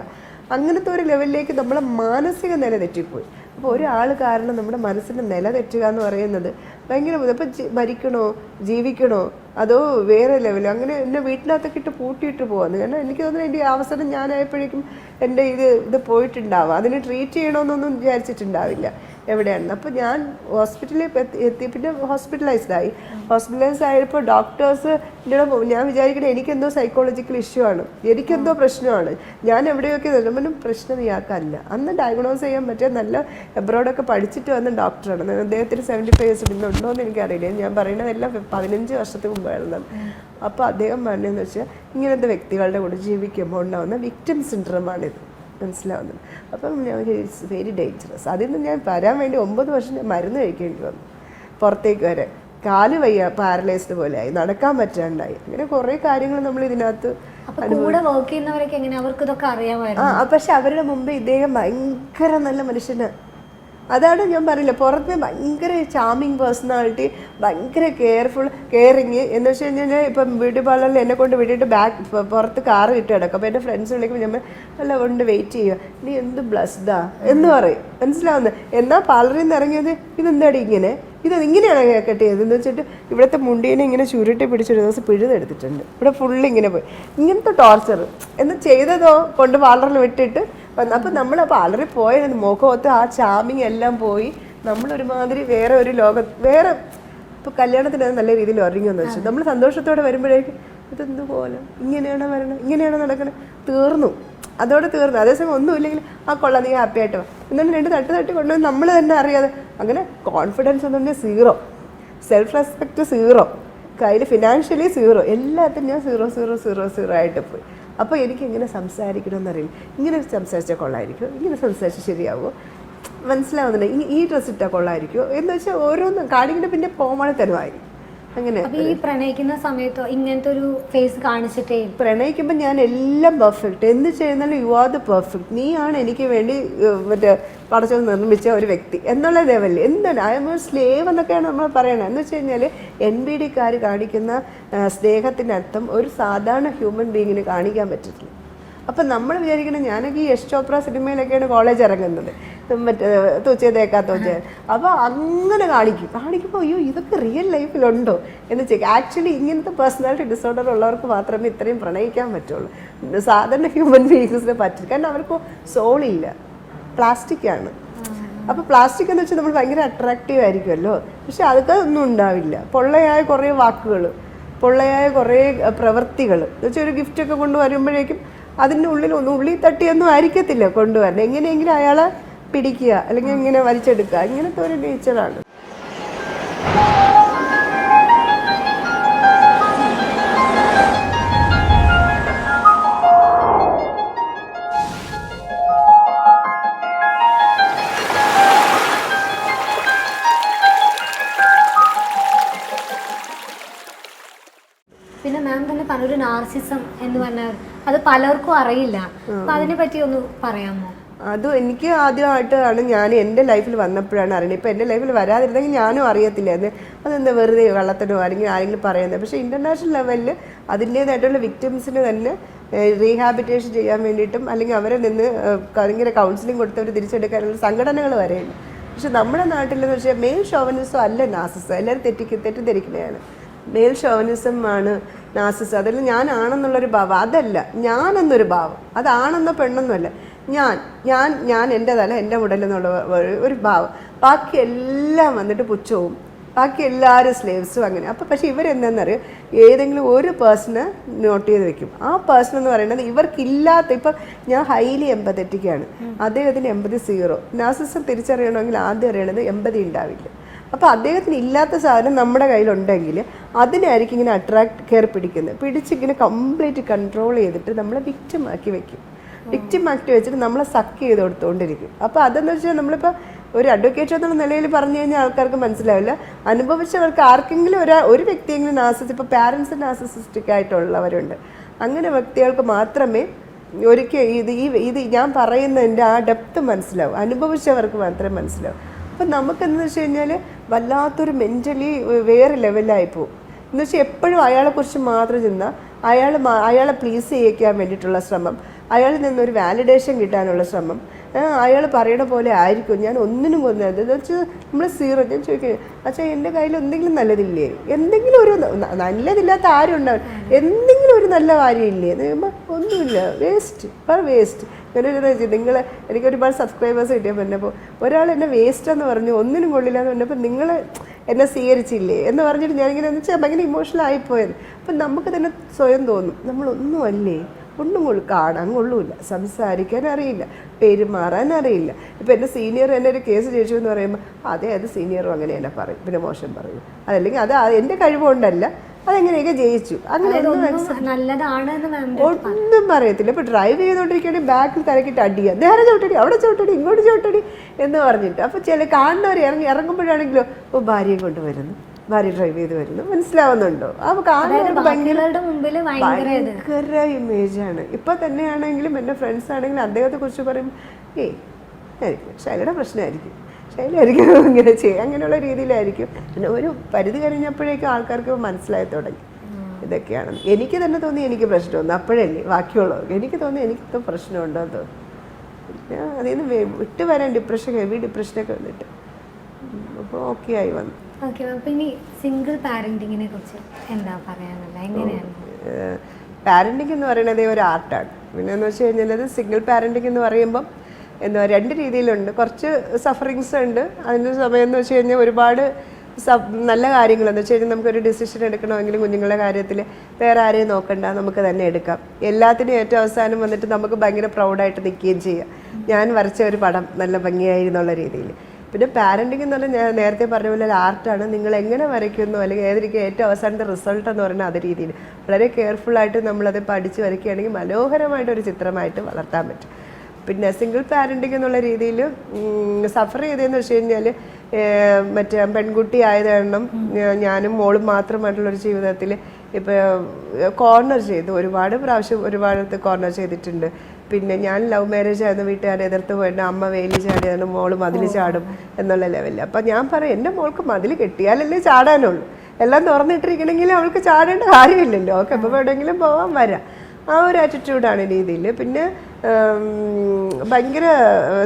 അങ്ങനത്തെ ഒരു ലെവലിലേക്ക് നമ്മളെ മാനസിക നില തെറ്റിപ്പോയി. അപ്പോൾ ഒരാൾ കാരണം നമ്മുടെ മനസ്സിൻ്റെ നില തെറ്റുക എന്ന് പറയുന്നത് ഭയങ്കര അപ്പം മരിക്കണോ ജീവിക്കണോ അതോ വേറെ ലെവലോ അങ്ങനെ എന്നെ വീട്ടിനകത്തൊക്കെ ഇട്ട് പൂട്ടിയിട്ട് പോകാമെന്ന്. കാരണം എനിക്ക് തോന്നുന്നു എൻ്റെ അവസരം ഞാനായപ്പോഴേക്കും എൻ്റെ ഇത് പോയിട്ടുണ്ടാവാം. അതിനെ ട്രീറ്റ് ചെയ്യണമെന്നൊന്നും വിചാരിച്ചിട്ടുണ്ടാവില്ല എവിടെയാണെന്ന്. അപ്പോൾ ഞാൻ ഹോസ്പിറ്റലിൽ എത്തി, പിന്നെ ഹോസ്പിറ്റലൈസ്ഡ് ആയപ്പോൾ ഡോക്ടേഴ്സ് ഞാൻ വിചാരിക്കണേ എനിക്കെന്തോ സൈക്കോളജിക്കൽ ഇഷ്യൂ ആണ്, എനിക്കെന്തോ പ്രശ്നമാണ്, ഞാൻ എവിടെയൊക്കെ നിലമ്പനും പ്രശ്നം ഇയാൾക്കല്ല. അന്ന് ഡയഗ്നോസ് ചെയ്യാൻ പറ്റിയ നല്ല എബ്രോഡൊക്കെ പഠിച്ചിട്ട് വന്ന ഡോക്ടറാണ്. അദ്ദേഹത്തിന് 75 years ഇന്നുണ്ടോ എന്ന് എനിക്കറിയില്ല, ഞാൻ പറയുന്നതെല്ലാം 15 വർഷത്തിന് മുമ്പായിരുന്നു. അപ്പോൾ അദ്ദേഹം പറഞ്ഞതെന്ന് വെച്ചാൽ ഇങ്ങനത്തെ വ്യക്തികളുടെ കൂടെ ജീവിക്കുമ്പോൾ ഉണ്ടാകുന്ന വിക്ടിം സിൻഡ്രോമാണിത്, മനസ്സിലാവുന്നത്. അപ്പം ഞാൻ ഇറ്റ്സ് വെരി ഡേഞ്ചറസ്. അതിൽ നിന്ന് ഞാൻ വരാൻ വേണ്ടി 9 വർഷം ഞാൻ മരുന്ന് കഴിക്കേണ്ടി വന്നു. പുറത്തേക്ക് വരെ കാല് വയ്യ, പാരലൈസ്ഡ് പോലെ ആയി, നടക്കാൻ പറ്റാണ്ടായി. അങ്ങനെ കുറേ കാര്യങ്ങൾ നമ്മൾ ഇതിനകത്ത് പക്ഷെ അവരുടെ മുമ്പ് ഇദ്ദേഹം ഭയങ്കര നല്ല മനുഷ്യനാണ്. അതാണ് ഞാൻ പറയില്ല, പുറത്ത് ഭയങ്കര ചാമിങ് പേഴ്സണാലിറ്റി, ഭയങ്കര കെയറിങ് എന്ന് വെച്ച് കഴിഞ്ഞാൽ ഇപ്പം ബ്യൂട്ടി പാർലറിൽ എന്നെ കൊണ്ട് വിട്ടിട്ട് പുറത്ത് കാറ് ഇട്ട് കിടക്കും. അപ്പോൾ എൻ്റെ ഫ്രണ്ട്സ് വിളിക്കുമ്പോൾ ഞാൻ നല്ല കൊണ്ട് വെയിറ്റ് ചെയ്യുക, നീ എന്ത് ബ്ലസ്ഡാ എന്ന് പറയും, മനസ്സിലാവുന്നത്. എന്നാൽ പാർലറിൽ നിന്ന് ഇറങ്ങിയത് ഇതെന്താടി ഇങ്ങനെ, ഇങ്ങനെയാണ് കട്ട് ചെയ്തത് എന്ന് വെച്ചിട്ട് ഇവിടുത്തെ മുണ്ടീനെ ഇങ്ങനെ ചുരുട്ടി പിടിച്ചൊരു ദിവസം പിഴുതെടുത്തിട്ടുണ്ട്. ഇവിടെ ഫുള്ള് ഇങ്ങനെ പോയി, ഇങ്ങനത്തെ ടോർച്ചർ എന്ന് ചെയ്തതോ കൊണ്ട് പാർലറിൽ വിട്ടിട്ട് വന്നു. അപ്പം നമ്മൾ പാർലറിൽ പോയത് മുഖത്ത് ആ ചാമിങ് എല്ലാം പോയി, നമ്മളൊരുമാതിരി വേറെ ഒരു വേറെ ഇപ്പോൾ കല്യാണത്തിന് നല്ല രീതിയിൽ ഒരുങ്ങുമെന്ന് വെച്ചു. നമ്മൾ സന്തോഷത്തോടെ വരുമ്പോഴേക്കും ഇതെന്തുപോലെ ഇങ്ങനെയാണ് വരണം, ഇങ്ങനെയാണ് നടക്കണം, അതോടെ തീർന്നു. അതേസമയം ഒന്നുമില്ലെങ്കിൽ ആ കൊള്ളാം, നീ ഹാപ്പി ആയിട്ട് വാ എന്നിട്ട് 2 തട്ടി കൊണ്ടുപോയി നമ്മൾ തന്നെ അറിയാതെ അങ്ങനെ കോൺഫിഡൻസ് എന്ന് പറഞ്ഞാൽ 0, സെൽഫ് റെസ്പെക്റ്റ് 0, കയ്യിൽ ഫിനാൻഷ്യലി 0, എല്ലാത്തിനും ഞാൻ 0 ആയിട്ട് പോയി. അപ്പോൾ എനിക്ക് എങ്ങനെ സംസാരിക്കണമെന്നറിയില്ല. ഇങ്ങനെ സംസാരിച്ചാൽ കൊള്ളായിരിക്കും, ഇങ്ങനെ സംസാരിച്ചാൽ ശരിയാവുമോ, മനസ്സിലാവുന്നില്ല. ഈ ഡ്രസ്സ് ഇട്ടാൽ കൊള്ളായിരിക്കുമോ എന്ന് വെച്ചാൽ ഓരോന്നും കാണിക്കുന്ന പിന്നെ പോമണി തരുമായി. അങ്ങനെ ഈ പ്രണയിക്കുന്ന സമയത്തോ ഇങ്ങനത്തെ ഒരു ഫേസ് കാണിച്ചിട്ടേ പ്രണയിക്കുമ്പോൾ ഞാൻ എല്ലാം പെർഫെക്റ്റ്, എന്ത് ചെയ്യുന്നാലും യു ആർ ദ പെർഫെക്റ്റ്, നീയാണ് എനിക്ക് വേണ്ടി മറ്റേ പടച്ചു നിർമ്മിച്ച ഒരു വ്യക്തി എന്നുള്ള ലെവലിൽ എന്താണ് ഐ എം എ സ്ലേവ് എന്നൊക്കെയാണ് നമ്മൾ പറയണത്. എന്ന് വെച്ച് കഴിഞ്ഞാൽ NBDക്കാർ കാണിക്കുന്ന സ്നേഹത്തിൻ്റെ അർത്ഥം ഒരു സാധാരണ ഹ്യൂമൻ ബീങ്ങിന് കാണിക്കാൻ പറ്റില്ല. അപ്പം നമ്മൾ വിചാരിക്കണം, ഞാനൊക്കെ ഈ യശ് ചോപ്ര സിനിമയിലൊക്കെയാണ് കോളേജ് ഇറങ്ങുന്നത്, മറ്റേ തോച്ചേ. അപ്പോൾ അങ്ങനെ കാണിക്കുമ്പോൾ അയ്യോ ഇതൊക്കെ റിയൽ ലൈഫിലുണ്ടോ എന്ന് ചോദിക്കും. ആക്ച്വലി ഇങ്ങനത്തെ പേഴ്സണാലിറ്റി ഡിസോർഡർ ഉള്ളവർക്ക് മാത്രമേ ഇത്രയും പ്രണയിക്കാൻ പറ്റുള്ളൂ. സാധാരണ ഹ്യൂമൻ ബീയിങ്സിന് പറ്റില്ല, കാരണം അവർക്ക് സോളില്ല, പ്ലാസ്റ്റിക്കാണ്. അപ്പോൾ പ്ലാസ്റ്റിക് എന്ന് വെച്ചാൽ നമ്മൾ ഭയങ്കര അട്രാക്റ്റീവ് ആയിരിക്കുമല്ലോ, പക്ഷെ അതൊക്കെ ഒന്നും ഉണ്ടാവില്ല. പൊള്ളയായ കുറേ വാക്കുകൾ, പൊള്ളയായ കുറേ പ്രവൃത്തികൾ എന്ന് വെച്ചാൽ ഒരു ഗിഫ്റ്റൊക്കെ കൊണ്ടുവരുമ്പോഴേക്കും അതിൻ്റെ ഉള്ളി തട്ടിയൊന്നും ആയിരിക്കത്തില്ല കൊണ്ടുവരണം, എങ്ങനെയെങ്കിലും അയാളെ പിടിക്കുക അല്ലെങ്കിൽ ഇങ്ങനെ വലിച്ചെടുക്കുക, ഇങ്ങനത്തെ ഒരു നേച്ചറാണ്. പിന്നെ മാം തന്നെ പറഞ്ഞൊരു നാർസിസം എന്ന് പറഞ്ഞാൽ അത് പലർക്കും അറിയില്ല, അപ്പൊ അതിനെ പറ്റി ഒന്ന് പറയാമോ? അത് എനിക്ക് ആദ്യമായിട്ടാണ് ഞാൻ എൻ്റെ ലൈഫിൽ വന്നപ്പോഴാണ് അറിയുന്നത്. ഇപ്പോൾ എൻ്റെ ലൈഫിൽ വരാതിരുന്നെങ്കിൽ ഞാനും അറിയത്തില്ലായിരുന്നു അതെന്താ വെറുതെ കള്ളത്തനോ അല്ലെങ്കിൽ ആരെങ്കിലും പറയുന്നത്. പക്ഷേ ഇൻ്റർനാഷണൽ ലെവലിൽ അതിൻ്റേതായിട്ടുള്ള വിക്ടിംസിന് തന്നെ റീഹാബിറ്റേഷൻ ചെയ്യാൻ വേണ്ടിയിട്ടും അല്ലെങ്കിൽ അവരെ നിന്ന് ഭയങ്കര കൗൺസിലിംഗ് കൊടുത്തവർ തിരിച്ചെടുക്കാനുള്ള സംഘടനകൾ വരെയുണ്ട്. പക്ഷെ നമ്മുടെ നാട്ടിലെന്ന് വെച്ചാൽ മെയിൽ ഷോവനിസം അല്ല നാർസിസം, എല്ലാവരും തെറ്റിദ്ധരിക്കുന്നതാണ്. മെയിൽ ഷോവനിസം ആണ് നാർസിസം. അതിൽ ഞാനാണെന്നുള്ളൊരു ഭാവം, അതല്ല ഞാനെന്നൊരു ഭാവം, അതാണെന്നോ പെണ്ണെന്നല്ല, ഞാൻ എൻ്റെതല്ല എൻ്റെ മുടലെന്നുള്ള ഒരു ഭാവം. ബാക്കി എല്ലാം വന്നിട്ട് പുച്ഛവും, ബാക്കി എല്ലാവരും സ്ലേവ്സും അങ്ങനെ. അപ്പോൾ പക്ഷേ ഇവരെന്താണെന്നറിയോ, ഏതെങ്കിലും ഒരു പേഴ്സണെ നോട്ട് ചെയ്ത് വെക്കും. ആ പേഴ്സൺ എന്ന് പറയുന്നത് ഇവർക്കില്ലാത്ത, ഇപ്പം ഞാൻ ഹൈലി എമ്പതറ്റിക്കാണ്, അദ്ദേഹത്തിന് എമ്പതി 0. നാർസിസം തിരിച്ചറിയണമെങ്കിൽ ആദ്യം അറിയണത് എമ്പതി ഉണ്ടാവില്ല. അപ്പോൾ അദ്ദേഹത്തിന് ഇല്ലാത്ത സാധനം നമ്മുടെ കയ്യിലുണ്ടെങ്കിൽ അതിനായിരിക്കും ഇങ്ങനെ കയറി പിടിച്ചിങ്ങനെ കംപ്ലീറ്റ് കൺട്രോൾ ചെയ്തിട്ട് നമ്മളെ വിക്റ്റിമാക്കി വെക്കും. വിക്റ്റിമാക്കി വെച്ചിട്ട് നമ്മളെ സക്ക് ചെയ്ത് കൊടുത്തുകൊണ്ടിരിക്കും. അപ്പോൾ അതെന്ന് വെച്ചാൽ നമ്മളിപ്പോൾ ഒരു അഡ്വക്കേറ്റ് എന്നുള്ള നിലയിൽ പറഞ്ഞു കഴിഞ്ഞാൽ ആൾക്കാർക്ക് മനസ്സിലാവില്ല. അനുഭവിച്ചവർക്ക് ആർക്കെങ്കിലും ഒരു വ്യക്തിയെങ്കിലും നാർസിസിസ്റ്റ്, ഇപ്പോൾ പാരൻസ് നാർസിസിസ്റ്റിക് ആയിട്ടുള്ളവരുണ്ട്, അങ്ങനെ വ്യക്തികൾക്ക് മാത്രമേ ഒരിക്കൽ ഇത് ഞാൻ പറയുന്നതിൻ്റെ ആ ഡെപ്ത് മനസ്സിലാവും, അനുഭവിച്ചവർക്ക് മാത്രമേ മനസ്സിലാവും. അപ്പം നമുക്കെന്ന് വെച്ച് കഴിഞ്ഞാൽ വല്ലാത്തൊരു മെൻ്റലി വേറെ ലെവലായി പോകും. എന്ന് വെച്ചാൽ എപ്പോഴും അയാളെക്കുറിച്ച് മാത്രം ചിന്ത, അയാളെ പ്ലീസ് ചെയ്യിക്കാൻ വേണ്ടിയിട്ടുള്ള ശ്രമം, അയാളിൽ നിന്നൊരു വാലിഡേഷൻ കിട്ടാനുള്ള ശ്രമം, അയാൾ പറയണ പോലെ ആയിരിക്കും, ഞാൻ ഒന്നിനും പോകുന്നത് എന്ന് വെച്ചാൽ നമ്മൾ സീറോ. ഞാൻ ചോദിക്കുന്നത് അച്ഛാ എൻ്റെ കയ്യിൽ എന്തെങ്കിലും നല്ലതില്ലേ, എന്തെങ്കിലും ഒരു നല്ലതില്ലാത്ത ആരും ഉണ്ടാവും, എന്തെങ്കിലും ഒരു നല്ല കാര്യമില്ലേ എന്ന് പറയുമ്പോൾ ഒന്നുമില്ല, വേസ്റ്റ് വേസ്റ്റ്. ഞാനൊരു നിങ്ങൾ എനിക്ക് ഒരുപാട് സബ്സ്ക്രൈബേഴ്സ് കിട്ടിയപ്പോൾ പറഞ്ഞപ്പോൾ ഒരാൾ എന്നെ വേസ്റ്റ് എന്ന് പറഞ്ഞു, ഒന്നിനും കൊള്ളില്ല എന്ന് പറഞ്ഞപ്പോൾ നിങ്ങൾ എന്നെ സ്വീകരിച്ചില്ലേ എന്ന് പറഞ്ഞിട്ട് ഞാനിങ്ങനെ എന്ന് വെച്ചാൽ ഭയങ്കര ഇമോഷണൽ ആയിപ്പോയത്. അപ്പം നമുക്ക് തന്നെ സ്വയം തോന്നും നമ്മളൊന്നും അല്ലേ, ഒന്നും കാണാൻ കൊള്ളൂല, സംസാരിക്കാൻ അറിയില്ല, പെരുമാറാൻ അറിയില്ല. ഇപ്പം എൻ്റെ സീനിയർ എന്നെ ഒരു കേസ് ചോദിച്ചു എന്ന് പറയുമ്പോൾ അത് സീനിയറും അങ്ങനെ തന്നെ പറയും, പിന്നെ മോശം പറയും, അതല്ലെങ്കിൽ അത് എൻ്റെ കഴിവുകൊണ്ടല്ല, അതെങ്ങനെയൊക്കെ ജയിച്ചു, അങ്ങനെ ഒന്നും പറയത്തില്ല. ഇപ്പം ഡ്രൈവ് ചെയ്തുകൊണ്ടിരിക്കുകയാണെങ്കിൽ ബാക്കിൽ തിരക്കിട്ട് അടിക്കുക, നേരെ ചവിട്ടടി, അവിടെ ചവിട്ടടി, ഇങ്ങോട്ട് ചവിട്ടടി എന്ന് പറഞ്ഞിട്ട്. അപ്പോൾ ചില കാണുന്നവർ ഇറങ്ങുമ്പോഴാണെങ്കിലോ ഭാര്യയെ കൊണ്ടുവരുന്നു, ഭാര്യ ഡ്രൈവ് ചെയ്ത് വരുന്നു, മനസ്സിലാവുന്നുണ്ടോ? അപ്പോൾ കാണുന്നത് ഭയങ്കര ഇമേജാണ്. ഇപ്പം തന്നെയാണെങ്കിലും എൻ്റെ ഫ്രണ്ട്സ് ആണെങ്കിലും അദ്ദേഹത്തെ കുറിച്ച് പറയുമ്പോൾ ശൈലയുടെ പ്രശ്നമായിരിക്കും, ശൈലായിരിക്കും ഇങ്ങനെ ചെയ്യും, അങ്ങനെയുള്ള രീതിയിലായിരിക്കും. പിന്നെ ഒരു പരിധി കഴിഞ്ഞപ്പോഴേക്കും ആൾക്കാർക്ക് മനസ്സിലായി തുടങ്ങി ഇതൊക്കെയാണ്. എനിക്ക് തന്നെ തോന്നി എനിക്ക് പ്രശ്നമൊന്നും, അപ്പോഴല്ലേ ബാക്കിയുള്ളവർക്ക് എനിക്ക് തോന്നി എനിക്ക് പ്രശ്നമുണ്ടോ എന്ന് തോന്നി. പിന്നെ അതിൽ നിന്ന് വിട്ട് വരാൻ ഹെവി ഡിപ്രഷനൊക്കെ വന്നിട്ട് അപ്പോൾ ഓക്കെ ആയി വന്നു. സിംഗിൾ പാരന്റിങ്ങിനെ കുറിച്ച് എന്താ പറയാനുള്ളത്, എങ്ങനെയാണ്? പാരന്റിങ് എന്ന് പറയുന്നത് ഒരു ആർട്ടാണ്. പിന്നെ എന്ന് വെച്ച് കഴിഞ്ഞാൽ സിംഗിൾ പാരന്റിങ് എന്ന് പറയുമ്പം രണ്ട് രീതിയിലുണ്ട്. കുറച്ച് സഫറിങ്സ് ഉണ്ട്. അതിൻ്റെ സമയം എന്ന് വെച്ച് കഴിഞ്ഞാൽ ഒരുപാട് നല്ല കാര്യങ്ങളെന്ന് വെച്ച് കഴിഞ്ഞാൽ നമുക്കൊരു ഡിസിഷൻ എടുക്കണമെങ്കിലും കുഞ്ഞുങ്ങളുടെ കാര്യത്തിൽ വേറെ ആരെയും നോക്കണ്ട, നമുക്ക് തന്നെ എടുക്കാം. എല്ലാത്തിനും ഏറ്റവും അവസാനം വന്നിട്ട് നമുക്ക് ഭയങ്കര പ്രൗഡായിട്ട് നിൽക്കുകയും ചെയ്യാം, ഞാൻ വരച്ച ഒരു പടം നല്ല ഭംഗിയായി എന്നുള്ള രീതിയിൽ. പിന്നെ പാരൻറ്റിങ് എന്ന് പറഞ്ഞാൽ ഞാൻ നേരത്തെ പറഞ്ഞ പോലെ ഒരു ആർട്ടാണ്. നിങ്ങൾ എങ്ങനെ വരയ്ക്കുന്നു അല്ലെങ്കിൽ ഏതൊക്കെ ഏറ്റവും അവസാനത്തെ റിസൾട്ട് എന്ന് പറഞ്ഞാൽ അതേ രീതിയിൽ വളരെ കെയർഫുള്ളായിട്ട് നമ്മളത് പഠിച്ച് വരയ്ക്കുകയാണെങ്കിൽ മനോഹരമായിട്ടൊരു ചിത്രമായിട്ട് വളർത്താൻ പറ്റും. പിന്നെ സിംഗിൾ പാരൻറ്റിങ് എന്നുള്ള രീതിയിൽ സഫർ ചെയ്തതെന്ന് വെച്ച് കഴിഞ്ഞാൽ മറ്റേ പെൺകുട്ടി ആയത് കാരണം ഞാനും മോളും മാത്രമായിട്ടുള്ളൊരു ജീവിതത്തിൽ ഇപ്പോൾ കോർണർ ചെയ്തു, ഒരുപാട് പ്രാവശ്യം ഒരുപാട് കോർണർ ചെയ്തിട്ടുണ്ട്. പിന്നെ ഞാൻ ലവ് മാരേജ് ആയിരുന്നു, വീട്ടുകാരെ എതിർത്ത് പോയിട്ട് അമ്മ വേലി ചാടിയാണ് മോള് മതിൽ ചാടും എന്നുള്ള ലെവലിൽ. അപ്പം ഞാൻ പറയും എൻ്റെ മോൾക്ക് മതിൽ കെട്ടിയാലല്ലേ ചാടാനുള്ളൂ, എല്ലാം തുറന്നിട്ടിരിക്കണമെങ്കിൽ അവൾക്ക് ചാടേണ്ട കാര്യമില്ലല്ലോ, അവൾക്ക് എപ്പോൾ വേണമെങ്കിലും പോകാൻ വരാം. ആ ഒരു ആറ്റിറ്റ്യൂഡാണ് രീതിയിൽ. പിന്നെ ഭയങ്കര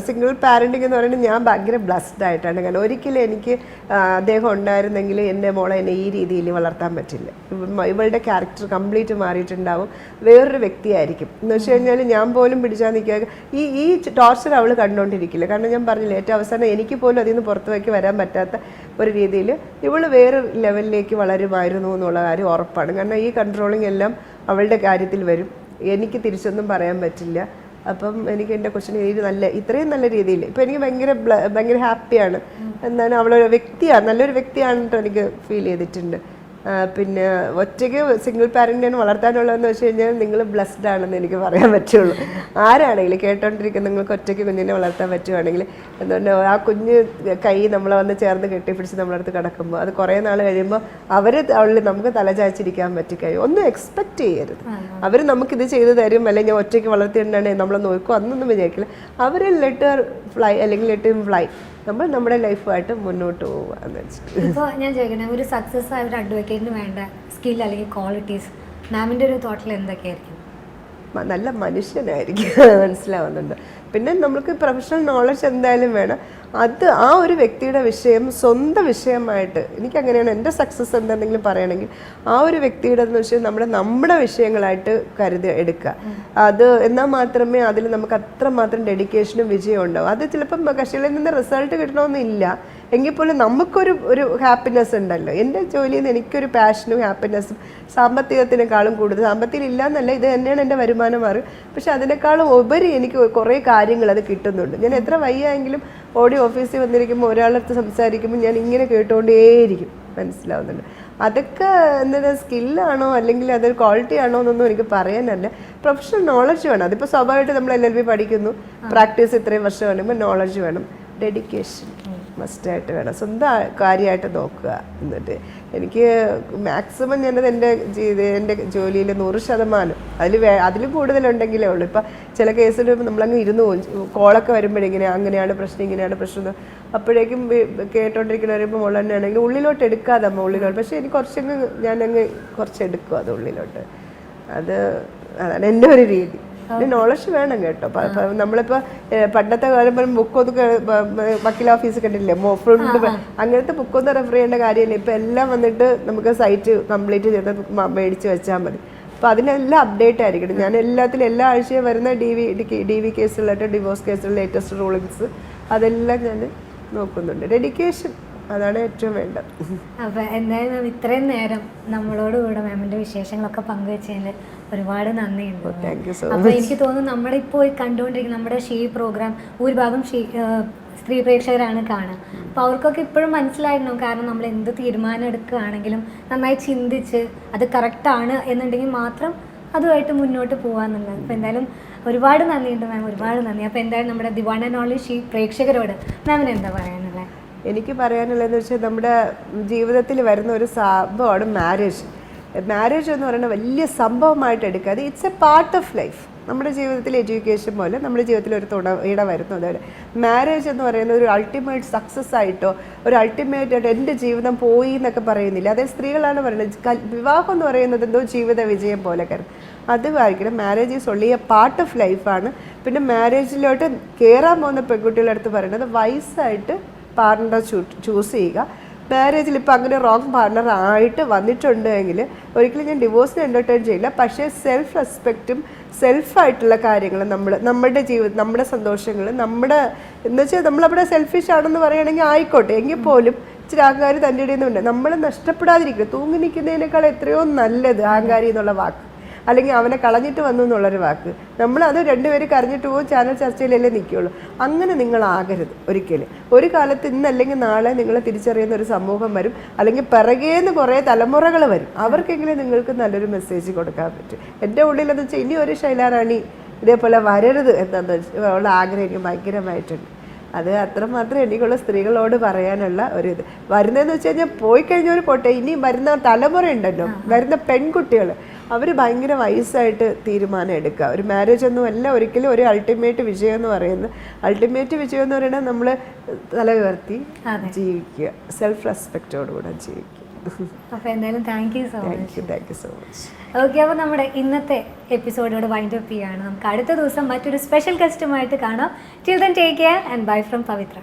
സിംഗിൾ പാരൻറ്റിങ് എന്ന് പറയുന്നത് ഞാൻ ഭയങ്കര ബ്ലസ്ഡ് ആയിട്ടാണ്. കാരണം ഒരിക്കലും എനിക്ക് അദ്ദേഹം ഉണ്ടായിരുന്നെങ്കിൽ എൻ്റെ മോളെ എന്നെ ഈ രീതിയിൽ വളർത്താൻ പറ്റില്ല. ഇവളുടെ ക്യാരക്ടർ കംപ്ലീറ്റ് മാറിയിട്ടുണ്ടാവും, വേറൊരു വ്യക്തിയായിരിക്കും. എന്ന് വെച്ച് കഴിഞ്ഞാൽ ഞാൻ പോലും പിടിച്ചാൽ നിൽക്കുക ഈ ടോർച്ചർ അവൾ കണ്ടുകൊണ്ടിരിക്കില്ല. കാരണം ഞാൻ പറഞ്ഞില്ല ഏറ്റവും അവസാനം എനിക്ക് പോലും അതിൽ നിന്ന് പുറത്തേക്ക് വരാൻ പറ്റാത്ത ഒരു രീതിയിൽ ഇവൾ വേറെ ലെവലിലേക്ക് വളരുമായിരുന്നു എന്നുള്ള കാര്യം ഉറപ്പാണ്. കാരണം ഈ കൺട്രോളിങ് എല്ലാം അവളുടെ കാര്യത്തിൽ വരും, എനിക്ക് തിരിച്ചൊന്നും പറയാൻ പറ്റില്ല. അപ്പം എനിക്ക് എൻ്റെ കൊച്ചിന് ഇത്രയും നല്ല രീതിയിൽ ഇപ്പം എനിക്ക് ഭയങ്കര ഹാപ്പിയാണ്. എന്താണ് അവളൊരു വ്യക്തിയാണ്, നല്ലൊരു വ്യക്തിയാണെന്നിട്ട് എനിക്ക് ഫീൽ ചെയ്തിട്ടുണ്ട്. പിന്നെ ഒറ്റയ്ക്ക് സിംഗിൾ പാരൻറ്റിനെ വളർത്താനുള്ളതെന്ന് വെച്ച് കഴിഞ്ഞാൽ നിങ്ങൾ ബ്ലസ്ഡ് ആണെന്ന് എനിക്ക് പറയാൻ പറ്റുള്ളൂ. ആരാണെങ്കിലും കേട്ടോണ്ടിരിക്കുന്ന നിങ്ങൾക്ക് ഒറ്റയ്ക്ക് കുഞ്ഞിനെ വളർത്താൻ പറ്റുവാണെങ്കിൽ എന്തുകൊണ്ട് ആ കുഞ്ഞ് കൈ നമ്മളെ വന്ന് ചേർന്ന് കെട്ടിപ്പിടിച്ച് നമ്മളടുത്ത് കിടക്കുമ്പോൾ അത് കുറേ നാൾ കഴിയുമ്പോൾ അവളിൽ നമുക്ക് തലചാച്ചിരിക്കാൻ പറ്റിക്കഴിയും. ഒന്നും എക്സ്പെക്റ്റ് ചെയ്യരുത്, അവർ നമുക്കിത് ചെയ്ത് തരും അല്ലെങ്കിൽ ഞാൻ ഒറ്റയ്ക്ക് വളർത്തിയിട്ടുണ്ടെങ്കിൽ നമ്മളെ നോക്കും അന്നൊന്നും വിചാരിക്കില്ല. അവർ ലെറ്റ് ഫ്ലൈ അല്ലെങ്കിൽ ലെറ്റ് ഹിം ഫ്ലൈ, നമ്മൾ നമ്മുടെ ലൈഫുമായിട്ട് മുന്നോട്ട് പോവുക എന്ന് വെച്ചിട്ട്. ഇപ്പോൾ ഞാൻ ചോദിക്കണേ, ഒരു സക്സസ് ആയ ഒരു അഡ്വക്കേറ്റിന് വേണ്ട സ്കിൽ അല്ലെങ്കിൽ ക്വാളിറ്റീസ് മാമിൻ്റെ ഒരു തോട്ടിൽ എന്തൊക്കെയായിരിക്കും? നല്ല മനുഷ്യനായിരിക്കും, മനസ്സിലാവുന്നുണ്ട്. പിന്നെ നമുക്ക് പ്രൊഫഷണൽ നോളജ് എന്തായാലും വേണം. അത് ആ ഒരു വ്യക്തിയുടെ വിഷയം സ്വന്തം വിഷയമായിട്ട് എനിക്കങ്ങനെയാണ് എൻ്റെ സക്സസ് എന്തെങ്കിലും പറയണമെങ്കിൽ ആ ഒരു വ്യക്തിയുടെ എന്ന് വെച്ചാൽ നമ്മുടെ വിഷയങ്ങളായിട്ട് എടുക്കുക. അത് എന്നാൽ മാത്രമേ അതിൽ നമുക്ക് അത്രമാത്രം ഡെഡിക്കേഷനും വിജയവും ഉണ്ടാവും. അത് ചിലപ്പം കക്ഷികളിൽ നിന്ന് റിസൾട്ട് കിട്ടണമെന്നില്ല, എങ്കിൽ പോലും നമുക്കൊരു ഹാപ്പിനെസ് ഉണ്ടല്ലോ. എൻ്റെ ജോലിയിൽ നിന്ന് എനിക്കൊരു പാഷനും ഹാപ്പിനെസ്സും സാമ്പത്തികത്തിനേക്കാളും കൂടുതൽ, സാമ്പത്തികം ഇല്ല എന്നല്ല, ഇത് തന്നെയാണ് എൻ്റെ വരുമാനം മാറും, പക്ഷെ അതിനേക്കാളും ഉപരി എനിക്ക് കുറേ കാര്യങ്ങൾ അത് കിട്ടുന്നുണ്ട്. ഞാൻ എത്ര വയ്യെങ്കിലും ഓടി ഓഫീസിൽ വന്നിരിക്കുമ്പോൾ ഒരാളടുത്ത് സംസാരിക്കുമ്പോൾ ഞാൻ ഇങ്ങനെ കേട്ടുകൊണ്ടേയിരിക്കും, മനസ്സിലാവുന്നുണ്ട്. അതൊക്കെ എന്താണ് സ്കില്ലാണോ അല്ലെങ്കിൽ അതൊരു ക്വാളിറ്റി ആണോ എന്നൊന്നും എനിക്ക് പറയാനല്ല, പ്രൊഫഷണൽ നോളജ് വേണം. അതിപ്പോൾ സ്വാഭാവികമായിട്ട് നമ്മൾ LLB പഠിക്കുന്നു, പ്രാക്ടീസ് ഇത്രയും വർഷം വേണമെങ്കിൽ നോളജ് വേണം, ഡെഡിക്കേഷൻ മസ്റ്റായിട്ട് വേണം, സ്വന്തം കാര്യമായിട്ട് നോക്കുക. എന്നിട്ട് എനിക്ക് മാക്സിമം ഞാനത് എൻ്റെ ജോലിയിൽ 100% അതിലും കൂടുതലുണ്ടെങ്കിലേ ഉള്ളൂ. ഇപ്പം ചില കേസിൽ നമ്മളങ്ങ് ഇരുന്ന് കോളൊക്കെ വരുമ്പോഴിങ്ങനെ അങ്ങനെയാണ് പ്രശ്നം ഇങ്ങനെയാണ് പ്രശ്നം അപ്പോഴേക്കും കേട്ടോണ്ടിരിക്കുന്ന വരുമ്പോൾ മോൾ തന്നെയാണെങ്കിൽ ഉള്ളിലോട്ട് എടുക്കാതെ ഉള്ളിലോട്ട്, പക്ഷേ എനിക്ക് ഞാനങ്ങ് കുറച്ച് എടുക്കും അത് ഉള്ളിലോട്ട്. അതാണ് എൻ്റെ ഒരു രീതി. പിന്നെ നോളജ് വേണം കേട്ടോ. നമ്മളിപ്പോൾ പണ്ടത്തെ കാലം ബുക്കൊന്നും വക്കീൽ ഓഫീസ് കണ്ടില്ലേ, ഫ്രണ്ട് അങ്ങനത്തെ ബുക്കൊന്നും റെഫർ ചെയ്യേണ്ട കാര്യമില്ല. ഇപ്പം എല്ലാം വന്നിട്ട് നമുക്ക് സൈറ്റ് കംപ്ലീറ്റ് ചെയ്ത് മേടിച്ച് വെച്ചാൽ മതി. അപ്പോൾ അതിനെല്ലാം അപ്ഡേറ്റ് ആയിരിക്കണം. ഞാൻ എല്ലാത്തിലും എല്ലാ ആഴ്ചയും വരുന്ന ഡി വി കേസുകളായിട്ട് ഡിവോഴ്സ് കേസുകൾ ലേറ്റസ്റ്റ് റൂളിങ്സ് അതെല്ലാം ഞാൻ നോക്കുന്നുണ്ട്. ഡെഡിക്കേഷൻ അതാണ് ഏറ്റവും വേണ്ടത്. അപ്പോൾ എന്തായാലും മാം ഇത്രയും നേരം നമ്മളോട് കൂടെ മാമിൻ്റെ വിശേഷങ്ങളൊക്കെ പങ്കുവെച്ചതിൽ ഒരുപാട് നന്ദിയുണ്ട്. താങ്ക് യു സോ അപ്പോൾ എനിക്ക് തോന്നുന്നു നമ്മുടെ ഇപ്പോൾ കണ്ടുകൊണ്ടിരിക്കുന്ന നമ്മുടെ ഷീ പ്രോഗ്രാം ഭൂരിഭാഗം സ്ത്രീ പ്രേക്ഷകരാണ് കാണുക. അപ്പോൾ അവർക്കൊക്കെ ഇപ്പോഴും മനസ്സിലായിരുന്നു. കാരണം നമ്മൾ എന്ത് തീരുമാനം എടുക്കുകയാണെങ്കിലും നന്നായി ചിന്തിച്ച് അത് കറക്റ്റാണ് എന്നുണ്ടെങ്കിൽ മാത്രം അതുമായിട്ട് മുന്നോട്ട് പോകാമെന്നുള്ളത്. അപ്പോൾ എന്തായാലും ഒരുപാട് നന്ദിയുണ്ട് മാം, ഒരുപാട് നന്ദി. അപ്പോൾ എന്തായാലും നമ്മുടെ the one and only she പ്രേക്ഷകരോട് മാമിന് എന്താ പറയാനുള്ളത്? എനിക്ക് പറയാനുള്ളതെന്ന് വെച്ചാൽ നമ്മുടെ ജീവിതത്തിൽ വരുന്ന ഒരു സംഭവമാണ് മാരേജ്. മാരേജ് എന്ന് പറയുന്നത് വലിയ സംഭവമായിട്ട് എടുക്കാതെ it's A part of life. നമ്മുടെ ജീവിതത്തിൽ എഡ്യൂക്കേഷൻ പോലെ നമ്മുടെ ജീവിതത്തിൽ ഒരു ഇട വരുന്നു. അതുപോലെ മാരേജ് എന്ന് പറയുന്നത് ഒരു അൾട്ടിമേറ്റ് സക്സസ് ആയിട്ടോ ഒരു അൾട്ടിമേറ്റ് ആയിട്ട് എൻ്റെ ജീവിതം പോയി എന്നൊക്കെ പറയുന്നില്ല. അതേ സ്ത്രീകളാണ് പറയുന്നത് വിവാഹം എന്ന് പറയുന്നത് എന്തോ ജീവിത വിജയം പോലെ കാര്യം അത് വായിക്കണം. Marriage is only A part of ലൈഫാണ്. പിന്നെ മാരേജിലോട്ട് കയറാൻ പോകുന്ന പെൺകുട്ടികളുടെ അടുത്ത് പറയുന്നത് വയസ്സായിട്ട് പാർട്ണർ ചൂസ് ചെയ്യുക. മാരേജിൽ ഇപ്പോൾ അങ്ങനെ റോങ് പാർട്ണർ ആയിട്ട് വന്നിട്ടുണ്ടെങ്കിൽ ഒരിക്കലും ഞാൻ ഡിവോഴ്സിന് എൻ്റർടൈൻ ചെയ്യില്ല. പക്ഷേ സെൽഫ് റെസ്പെക്റ്റും സെൽഫായിട്ടുള്ള കാര്യങ്ങൾ നമ്മുടെ ജീവിതം നമ്മുടെ സന്തോഷങ്ങൾ നമ്മുടെ എന്ന് വെച്ചാൽ നമ്മളവിടെ സെൽഫിഷ് ആണെന്ന് പറയുകയാണെങ്കിൽ ആയിക്കോട്ടെ, എങ്കിൽ പോലും ഇച്ചിരി അഹങ്കാരി തൻ്റെ ഇടയിൽ നമ്മൾ നഷ്ടപ്പെടാതിരിക്കുക. തൂങ്ങി നിൽക്കുന്നതിനേക്കാൾ എത്രയോ നല്ലത് അഹങ്കാരി എന്നുള്ള വാക്ക്, അല്ലെങ്കിൽ അവനെ കളഞ്ഞിട്ട് വന്നു എന്നുള്ളൊരു വാക്ക്. നമ്മളത് രണ്ടുപേരും കരഞ്ഞിട്ട് പോകും, ചാനൽ ചർച്ചയിലല്ലേ നിൽക്കുകയുള്ളൂ. അങ്ങനെ നിങ്ങളാകരുത് ഒരിക്കലും. ഒരു കാലത്ത് ഇന്നല്ലെങ്കിൽ നാളെ നിങ്ങളെ തിരിച്ചറിയുന്ന ഒരു സമൂഹം വരും, അല്ലെങ്കിൽ പിറകേന്ന് കുറേ തലമുറകൾ വരും. അവർക്കെങ്കിലും നിങ്ങൾക്ക് നല്ലൊരു മെസ്സേജ് കൊടുക്കാൻ പറ്റും. എൻ്റെ ഉള്ളിലെന്ന് വെച്ചാൽ ഇനി ഒരു ശൈലാറാണി ഇതേപോലെ വരരുത് എന്താണെന്ന് ഉള്ള ആഗ്രഹം എനിക്ക് ഭയങ്കരമായിട്ടുണ്ട്. അത് അത്രമാത്രം എനിക്കുള്ള സ്ത്രീകളോട് പറയാനുള്ള ഒരു ഇത്. വരുന്നതെന്ന് വെച്ച് കഴിഞ്ഞാൽ പോയി കഴിഞ്ഞവർ പോട്ടെ, ഇനി വരുന്ന തലമുറ ഉണ്ടല്ലോ, വരുന്ന പെൺകുട്ടികൾ അവർ ഭയങ്കര വയസ്സായിട്ട് തീരുമാനം എടുക്കുക. ഒരു മാരേജ് ഒന്നും അല്ല ഒരിക്കലും ഒരു അൾട്ടിമേറ്റ് വിജയം എന്ന് പറയുന്നത്. അൾട്ടിമേറ്റ് വിജയം എന്ന് പറയുന്നത് നമ്മൾ തല ഉയർത്തി ജീവിക്കുക, സെൽഫ് റെസ്പെക്റ്റോടുകൂടെ ജീവിക്കുക. അപ്പോൾ എന്തായാലും thank you so much. Thank you so much. Okay, അപ്പോൾ നമ്മുടെ ഇന്നത്തെ എപ്പിസോഡോട് വൈൻഡ് അപ്പ് ചെയ്യുകയാണ്. നമുക്ക് അടുത്ത ദിവസം മറ്റൊരു സ്പെഷ്യൽ ഗസ്റ്റുമായിട്ട് കാണാം. Till then take care and bye from Pavithra.